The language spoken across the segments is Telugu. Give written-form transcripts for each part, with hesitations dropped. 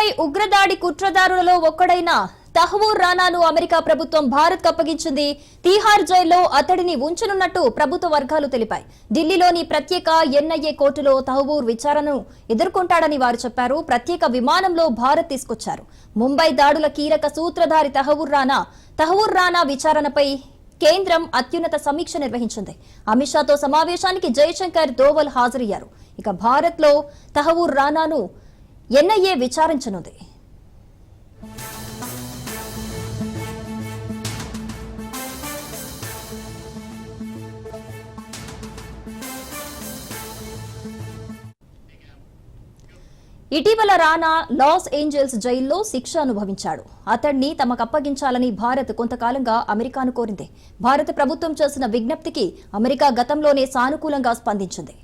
ముంబై ఉగ్రదాడి కుట్రదారులలో ఒక్కడైన తహవూర్ రానాను అమెరికా ప్రభుత్వం భారత్ అప్పగించింది. తీహార్ జైల్లో అతడిని ఉంచనున్నట్టు ప్రభుత్వ వర్గాలు తెలిపాయి. ఢిల్లీలోని ప్రత్యేక ఎన్ఐఏ కోర్టులో తహవూర్ విచారణను ఎదుర్కొంటాడని వారు చెప్పారు. ప్రత్యేక విమానంలో భారత్ తీసుకొచ్చారు. ముంబై దాడుల కీలక సూత్రధారి తహవూర్ రానా విచారణపై కేంద్రం అత్యున్నత సమీక్ష నిర్వహించింది. అమిత్ షాతో సమావేశానికి జయశంకర్, దోవల్ హాజరయ్యారు. ఇక భారత్ లో తహవూర్ రానాను ఎన్ఐఏ విచారించనుంది. ఇటీవల రానా లాస్ ఏంజల్స్ జైల్లో శిక్ష అనుభవించాడు. అతడిని తమకు అప్పగించాలని భారత్ కొంతకాలంగా అమెరికాను కోరింది. భారత ప్రభుత్వం చేసిన విజ్ఞప్తికి అమెరికా గతంలోనే సానుకూలంగా స్పందించింది.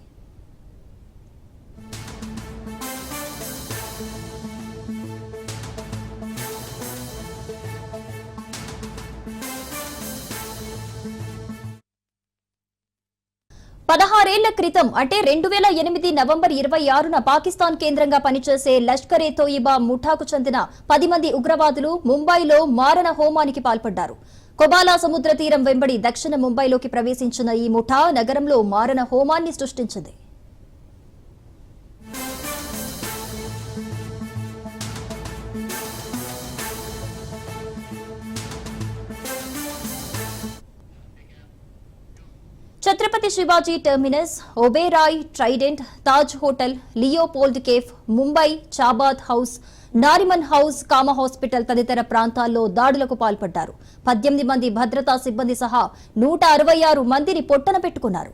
పదహారేళ్ల క్రితం అంటే 2008 నవంబర్ 26న పాకిస్తాన్ కేంద్రంగా పనిచేసే లష్కరే తోయిబా ముఠాకు చెందిన 10 మంది ఉగ్రవాదులు ముంబైలో మారణ హోమానికి పాల్పడ్డారు. కొబాలా సముద్ర తీరం వెంబడి దక్షిణ ముంబైలోకి ప్రవేశించిన ఈ ముఠా నగరంలో మారణ హోమాన్ని సృష్టించింది. Chhatrapati Shivaji Terminus, Oberoi Trident, Taj Hotel, Leopold Cafe, Mumbai Chabad House, Nariman House, Cama Hospital తదితర ప్రాంతాల్లో దాడులకు పాల్పడ్డారు. 18 మంది భద్రతా సిబ్బంది సహా 166 మందిని పొట్టన పెట్టుకున్నారు.